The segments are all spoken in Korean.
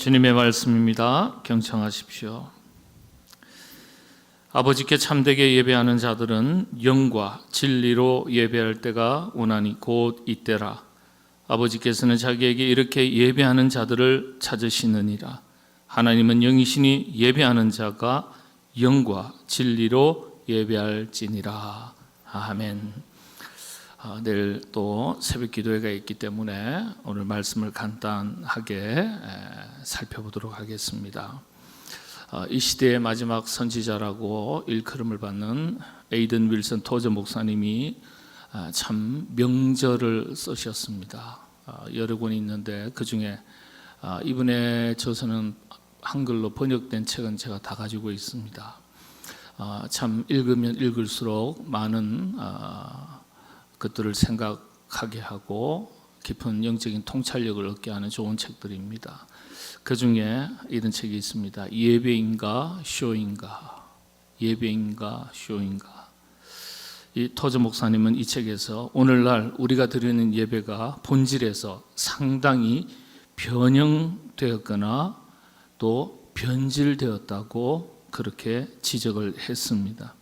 주님의 말씀입니다. 경청하십시오. 아버지께 참되게 예배하는 자들은 영과 진리로 예배할 때가 오나니 곧 이때라. 아버지께서는 자기에게 이렇게 예배하는 자들을 찾으시느니라. 하나님은 영이시니 예배하는 자가 영과 진리로 예배할지니라. 아멘. 내일 또 새벽 기도회가 있기 때문에 오늘 말씀을 간단하게 살펴보도록 하겠습니다. 이 시대의 마지막 선지자라고 일컬음을 받는 에이든 윌슨 토저 목사님이 참 명절을 쓰셨습니다. 여러 권이 있는데 그 중에 이분의 저서는 한글로 번역된 책은 제가 다 가지고 있습니다. 참 읽으면 읽을수록 많은 것들을 생각하게 하고 깊은 영적인 통찰력을 얻게 하는 좋은 책들입니다. 그 중에 이런 책이 있습니다. 예배인가 쇼인가. 예배인가 쇼인가. 이 토저 목사님은 이 책에서 오늘날 우리가 드리는 예배가 본질에서 상당히 변형되었거나 또 변질되었다고 그렇게 지적을 했습니다.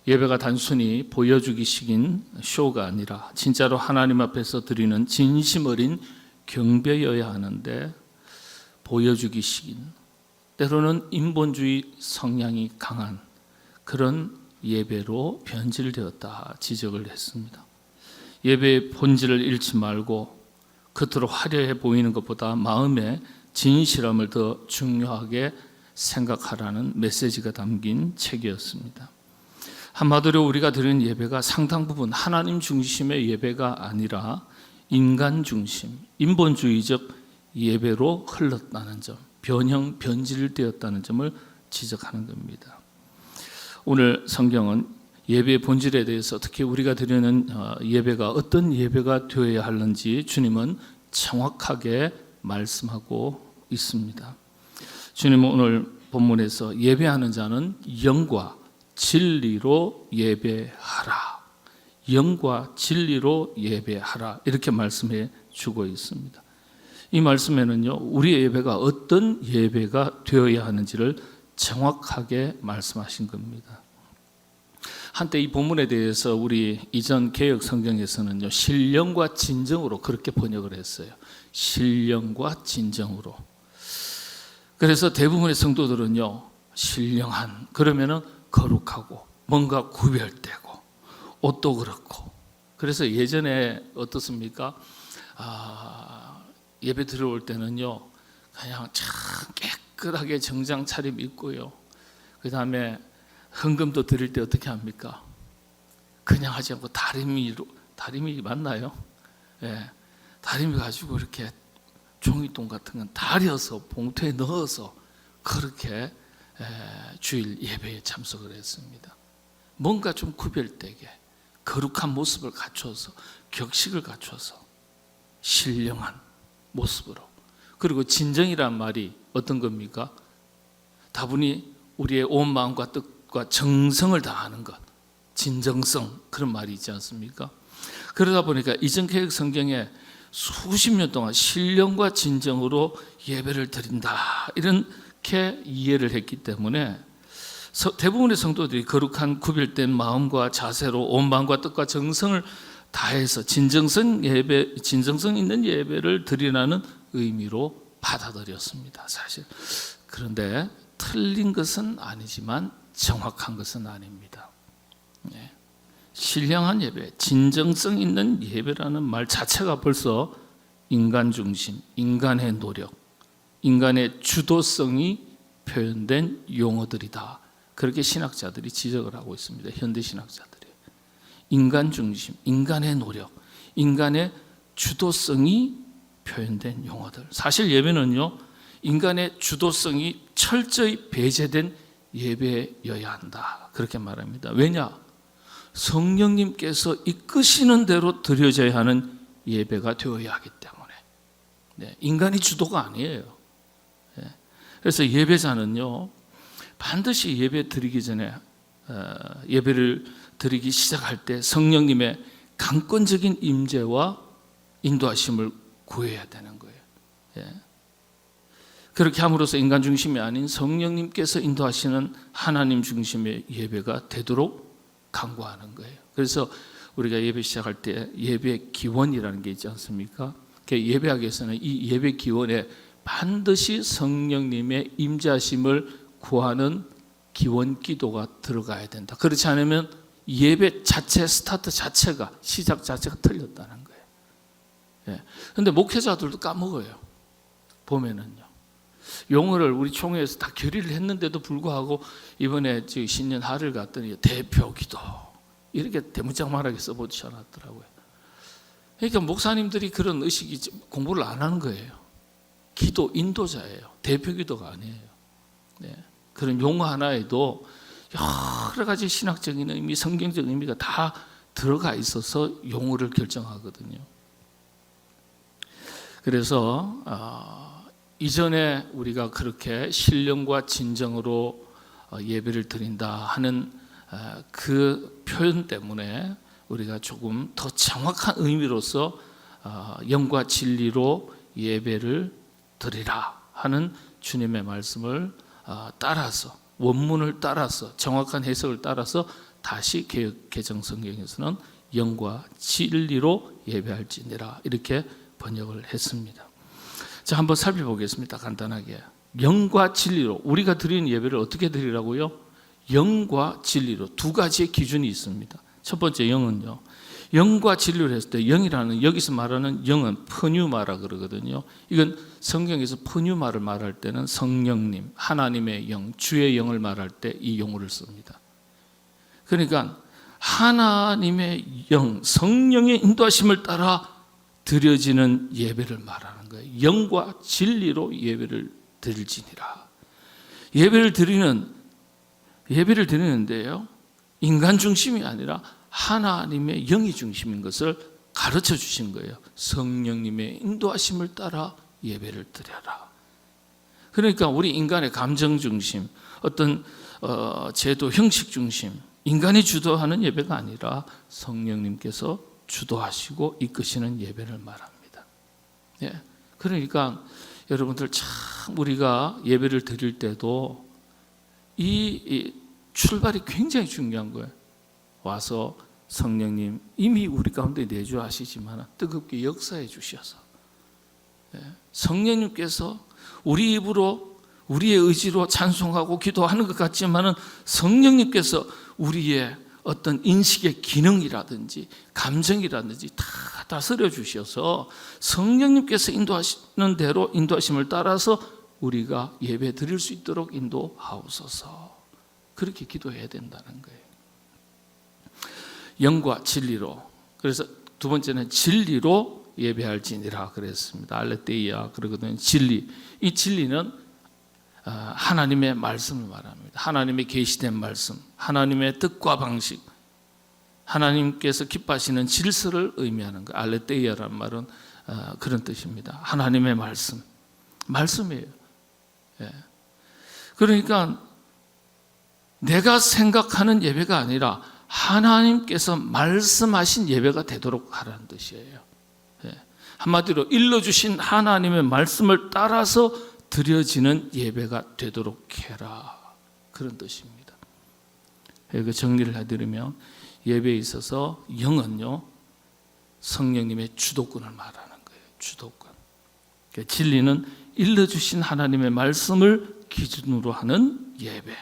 예배가 단순히 보여주기식인 쇼가 아니라 진짜로 하나님 앞에서 드리는 진심 어린 경배여야 하는데 보여주기식인, 때로는 인본주의 성향이 강한 그런 예배로 변질되었다 지적을 했습니다. 예배의 본질을 잃지 말고 겉으로 화려해 보이는 것보다 마음의 진실함을 더 중요하게 생각하라는 메시지가 담긴 책이었습니다. 한마디로 우리가 드리는 예배가 상당 부분 하나님 중심의 예배가 아니라 인간 중심, 인본주의적 예배로 흘렀다는 점, 변질되었다는 점을 지적하는 겁니다. 오늘 성경은 예배의 본질에 대해서 특히 우리가 드리는 예배가 어떤 예배가 되어야 하는지 주님은 정확하게 말씀하고 있습니다. 주님은 오늘 본문에서 예배하는 자는 영과 진리로 예배하라. 영과 진리로 예배하라. 이렇게 말씀해 주고 있습니다. 이 말씀에는요, 우리의 예배가 어떤 예배가 되어야 하는지를 정확하게 말씀하신 겁니다. 한때 이 본문에 대해서 우리 이전 개역 성경에서는요, 신령과 진정으로 그렇게 번역을 했어요. 신령과 진정으로. 그래서 대부분의 성도들은요, 신령한, 그러면은 거룩하고 뭔가 구별되고 옷도 그렇고. 그래서 예전에 어떻습니까? 예배 들어올 때는요 그냥 참 깨끗하게 정장 차림 입고요, 그 다음에 헌금도 드릴 때 어떻게 합니까? 그냥 하지 않고 다리미 맞나요? 예, 다리미 가지고 이렇게 종이통 같은 건 다려서 봉투에 넣어서 그렇게 주일 예배에 참석을 했습니다. 뭔가 좀 구별되게 거룩한 모습을 갖춰서 격식을 갖춰서 신령한 모습으로. 그리고 진정이란 말이 어떤 겁니까? 다분히 우리의 온 마음과 뜻과 정성을 다하는 것, 진정성, 그런 말이 있지 않습니까? 그러다 보니까 이전 개역 성경에 수십 년 동안 신령과 진정으로 예배를 드린다 이렇게 이해를 했기 때문에 대부분의 성도들이 거룩한 구별된 마음과 자세로 온 마음과 뜻과 정성을 다해서 진정성 있는 예배를 드리라는 의미로 받아들였습니다, 사실. 그런데 틀린 것은 아니지만 정확한 것은 아닙니다. 신령한 예배, 진정성 있는 예배라는 말 자체가 벌써 인간 중심, 인간의 노력, 인간의 주도성이 표현된 용어들이다. 그렇게 신학자들이 지적을 하고 있습니다. 현대 신학자들이. 인간 중심, 인간의 노력, 인간의 주도성이 표현된 용어들. 사실 예배는요, 인간의 주도성이 철저히 배제된 예배여야 한다. 그렇게 말합니다. 왜냐? 성령님께서 이끄시는 대로 드려져야 하는 예배가 되어야 하기 때문에. 인간이 주도가 아니에요. 그래서 예배자는요, 반드시 예배 드리기 전에 예배를 드리기 시작할 때 성령님의 강권적인 임재와 인도하심을 구해야 되는 거예요. 그렇게 함으로써 인간 중심이 아닌 성령님께서 인도하시는 하나님 중심의 예배가 되도록 간구하는 거예요. 그래서 우리가 예배 시작할 때 예배 기원이라는 게 있지 않습니까? 예배하기 위해서는 이 예배 기원에 반드시 성령님의 임재하심을 구하는 기원 기도가 들어가야 된다. 그렇지 않으면 예배 자체, 스타트 자체가, 시작 자체가 틀렸다는 거예요. 그런데 목회자들도 까먹어요. 보면은요. 용어를 우리 총회에서 다 결의를 했는데도 불구하고 이번에 신년 하를 갔더니 대표 기도 이렇게 대문짝만하게 써보지 않았더라고요. 그러니까 목사님들이 그런 의식이 공부를 안 하는 거예요. 기도 인도자예요. 대표 기도가 아니에요. 그런 용어 하나에도 여러 가지 신학적인 의미, 성경적 의미가 다 들어가 있어서 용어를 결정하거든요. 그래서 이전에 우리가 그렇게 신령과 진정으로 예배를 드린다 하는 그 표현 때문에 우리가 조금 더 정확한 의미로서 영과 진리로 예배를 드리라 하는 주님의 말씀을 따라서, 원문을 따라서, 정확한 해석을 따라서 다시 개역 개정 성경에서는 영과 진리로 예배할지니라 이렇게 번역을 했습니다. 자, 한번 살펴보겠습니다. 간단하게. 영과 진리로, 우리가 드리는 예배를 어떻게 드리라고요? 영과 진리로 두 가지의 기준이 있습니다. 첫 번째 영은요, 영과 진리로 했을 때, 영이라는, 여기서 말하는 영은 퍼뉴마라 그러거든요. 이건 성경에서 퍼뉴마를 말할 때는 성령님, 하나님의 영, 주의 영을 말할 때 이 용어를 씁니다. 그러니까 하나님의 영, 성령의 인도하심을 따라 드려지는 예배를 말하는 거예요. 영과 진리로 예배를 드릴지니라. 예배를 드리는데요, 인간 중심이 아니라 하나님의 영이 중심인 것을 가르쳐 주신 거예요. 성령님의 인도하심을 따라 예배를 드려라. 그러니까 우리 인간의 감정 중심, 어떤 제도 형식 중심, 인간이 주도하는 예배가 아니라 성령님께서 주도하시고 이끄시는 예배를 말합니다. 그러니까 여러분들 참 우리가 예배를 드릴 때도 이 출발이 굉장히 중요한 거예요. 와서 성령님 이미 우리 가운데 내주하시지만 뜨겁게 역사해 주셔서 성령님께서 우리 입으로 우리의 의지로 찬송하고 기도하는 것 같지만은 성령님께서 우리의 어떤 인식의 기능이라든지 감정이라든지 다 다스려 주셔서 성령님께서 인도하시는 대로 인도하심을 따라서 우리가 예배 드릴 수 있도록 인도하옵소서. 그렇게 기도해야 된다는 거예요. 영과 진리로. 그래서 두 번째는 진리로 예배할지니라 그랬습니다. 알레테이아 그러거든요. 진리. 이 진리는 하나님의 말씀을 말합니다. 하나님의 계시된 말씀, 하나님의 뜻과 방식, 하나님께서 기뻐하시는 질서를 의미하는 거. 알레테이아라는 말은 그런 뜻입니다. 하나님의 말씀이에요. 그러니까 내가 생각하는 예배가 아니라 하나님께서 말씀하신 예배가 되도록 하라는 뜻이에요. 한마디로 일러주신 하나님의 말씀을 따라서 드려지는 예배가 되도록 해라. 그런 뜻입니다. 그 정리를 해드리면 예배에 있어서 영은요, 성령님의 주도권을 말하는 거예요. 주도권. 진리는 일러주신 하나님의 말씀을 기준으로 하는 예배.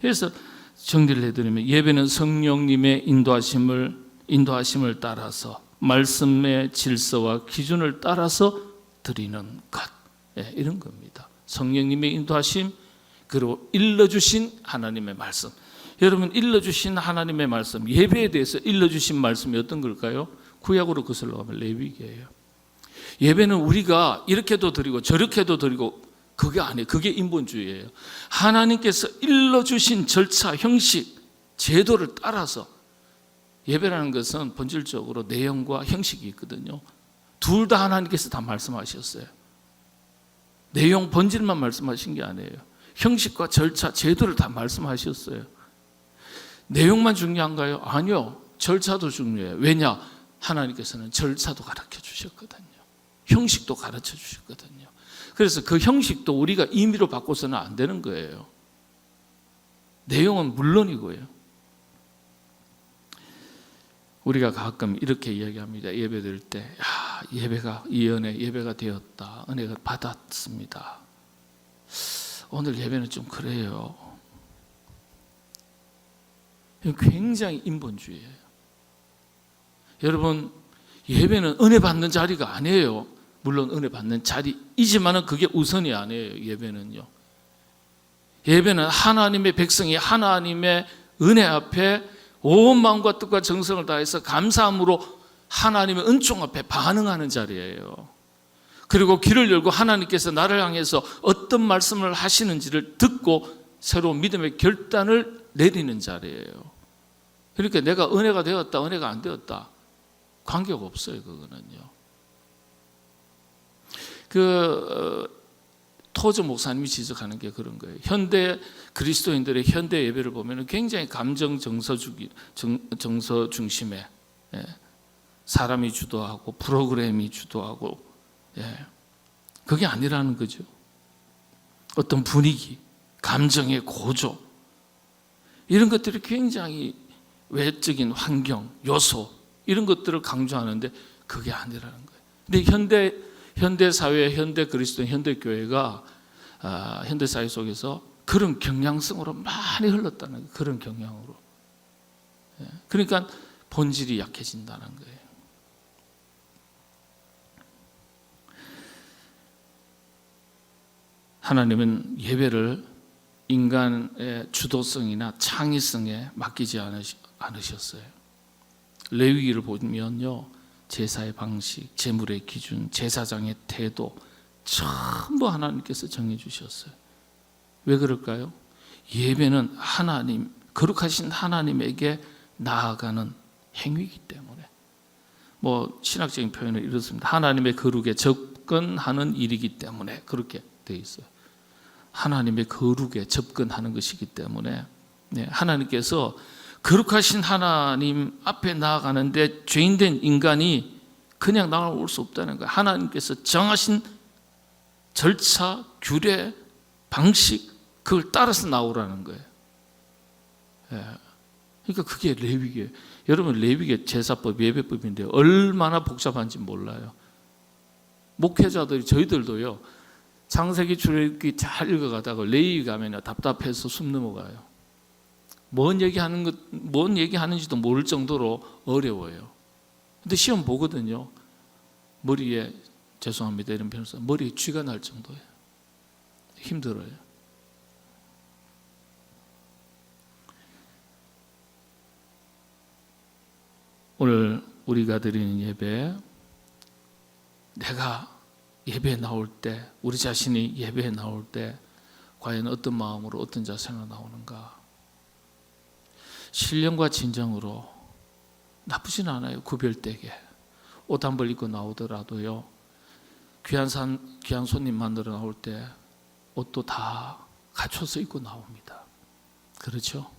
그래서 정리를 해드리면 예배는 성령님의 인도하심을 따라서 말씀의 질서와 기준을 따라서 드리는 것, 이런 겁니다. 성령님의 인도하심, 그리고 일러주신 하나님의 말씀. 여러분, 일러주신 하나님의 말씀, 예배에 대해서 일러주신 말씀이 어떤 걸까요? 구약으로 거슬러 가면 레위기예요. 예배는 우리가 이렇게도 드리고 저렇게도 드리고 그게 아니에요. 그게 인본주의예요. 하나님께서 일러주신 절차, 형식, 제도를 따라서, 예배라는 것은 본질적으로 내용과 형식이 있거든요. 둘 다 하나님께서 다 말씀하셨어요. 내용, 본질만 말씀하신 게 아니에요. 형식과 절차, 제도를 다 말씀하셨어요. 내용만 중요한가요? 아니요. 절차도 중요해요. 왜냐? 하나님께서는 절차도 가르쳐 주셨거든요. 형식도 가르쳐 주셨거든요. 그래서 그 형식도 우리가 임의로 바꿔서는 안 되는 거예요. 내용은 물론이고요. 우리가 가끔 이렇게 이야기합니다. 예배 드릴 때, 야, 예배가 이 은혜 예배가 되었다. 은혜가 받았습니다. 오늘 예배는 좀 그래요. 굉장히 인본주의예요. 여러분, 예배는 은혜 받는 자리가 아니에요. 물론 은혜 받는 자리이지만 그게 우선이 아니에요. 예배는요. 예배는 하나님의 백성이 하나님의 은혜 앞에 온 마음과 뜻과 정성을 다해서 감사함으로 하나님의 은총 앞에 반응하는 자리예요. 그리고 귀를 열고 하나님께서 나를 향해서 어떤 말씀을 하시는지를 듣고 새로운 믿음의 결단을 내리는 자리예요. 그러니까 내가 은혜가 되었다, 은혜가 안 되었다 관계가 없어요. 그거는요. 토저 목사님이 지적하는 게 그런 거예요. 현대 그리스도인들의 현대 예배를 보면 굉장히 감정 정서 중심에 사람이 주도하고 프로그램이 주도하고 그게 아니라는 거죠. 어떤 분위기, 감정의 고조 이런 것들이 굉장히 외적인 환경, 요소 이런 것들을 강조하는데 그게 아니라는 거예요. 근데 현대 사회, 현대 그리스도, 현대 교회가 현대 사회 속에서 그런 경향성으로 많이 흘렀다는 거예요. 그런 경향으로. 그러니까 본질이 약해진다는 거예요. 하나님은 예배를 인간의 주도성이나 창의성에 맡기지 않으셨어요. 레위기를 보면요, 제사의 방식, 제물의 기준, 제사장의 태도 전부 하나님께서 정해 주셨어요. 왜 그럴까요? 예배는 하나님, 거룩하신 하나님에게 나아가는 행위이기 때문에. 신학적인 표현은 이렇습니다. 하나님의 거룩에 접근하는 일이기 때문에 그렇게 되어 있어요. 하나님의 거룩에 접근하는 것이기 때문에 하나님께서 거룩하신 하나님 앞에 나아가는데 죄인된 인간이 그냥 나올 수 없다는 거예요. 하나님께서 정하신 절차, 규례, 방식 그걸 따라서 나오라는 거예요. 그러니까 그게 레위기예요. 여러분, 레위기 제사법, 예배법인데 얼마나 복잡한지 몰라요. 목회자들이 저희들도요, 창세기 출애굽기 잘 읽어가다가 레위기 가면 답답해서 숨 넘어가요. 뭔 얘기하는지도 모를 정도로 어려워요. 근데 시험 보거든요. 머리에, 죄송합니다 이런 표현, 머리에 쥐가 날 정도예요. 힘들어요. 오늘 우리가 드리는 예배, 내가 예배에 나올 때, 우리 자신이 예배에 나올 때 과연 어떤 마음으로 어떤 자세로 나오는가. 신령과 진정으로 나쁘진 않아요. 구별되게 옷 한 벌 입고 나오더라도요, 귀한 손님 만나러 나올 때 옷도 다 갖춰서 입고 나옵니다. 그렇죠?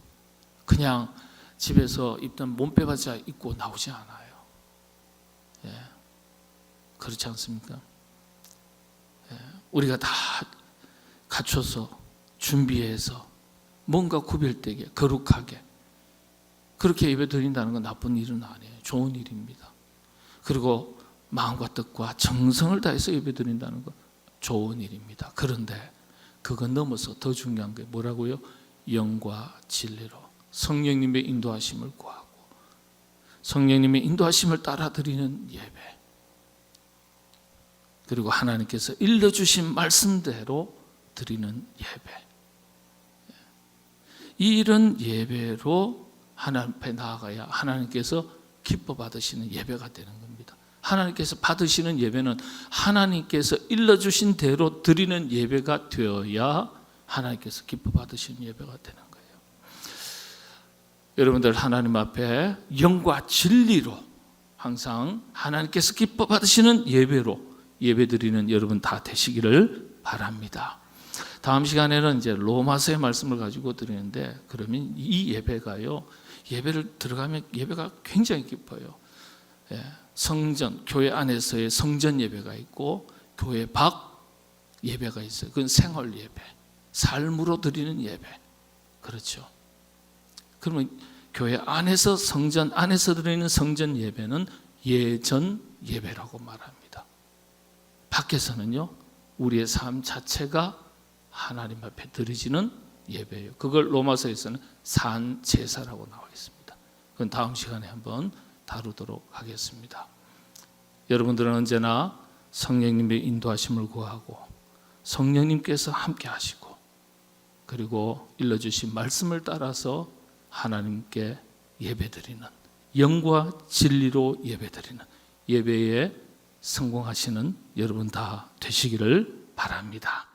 그냥 집에서 입던 몸빼바지 입고 나오지 않아요. 그렇지 않습니까? 우리가 다 갖춰서 준비해서 뭔가 구별되게 거룩하게 그렇게 예배 드린다는 건 나쁜 일은 아니에요. 좋은 일입니다. 그리고 마음과 뜻과 정성을 다해서 예배 드린다는 건 좋은 일입니다. 그런데 그건 넘어서 더 중요한 게 뭐라고요? 영과 진리로 성령님의 인도하심을 구하고 성령님의 인도하심을 따라 드리는 예배, 그리고 하나님께서 일러주신 말씀대로 드리는 예배, 이런 예배로 하나님 앞에 나아가야 하나님께서 기뻐 받으시는 예배가 되는 겁니다. 하나님께서 받으시는 예배는 하나님께서 일러주신 대로 드리는 예배가 되어야 하나님께서 기뻐 받으시는 예배가 되는 거예요. 여러분들 하나님 앞에 영과 진리로 항상 하나님께서 기뻐 받으시는 예배로 예배 드리는 여러분 다 되시기를 바랍니다. 다음 시간에는 이제 로마서의 말씀을 가지고 드리는데, 그러면 이 예배가요, 예배를 들어가면 예배가 굉장히 깊어요. 성전, 교회 안에서의 성전 예배가 있고 교회 밖 예배가 있어요. 그건 생활 예배, 삶으로 드리는 예배. 그렇죠. 그러면 교회 안에서, 성전 안에서 드리는 성전 예배는 예전 예배라고 말합니다. 밖에서는요, 우리의 삶 자체가 하나님 앞에 드려지는 예배예요. 그걸 로마서에서는 산 제사라고 나와 있습니다. 그건 다음 시간에 한번 다루도록 하겠습니다. 여러분들은 언제나 성령님의 인도하심을 구하고 성령님께서 함께 하시고, 그리고 일러주신 말씀을 따라서 하나님께 예배드리는, 영과 진리로 예배드리는 예배에 성공하시는 여러분 다 되시기를 바랍니다.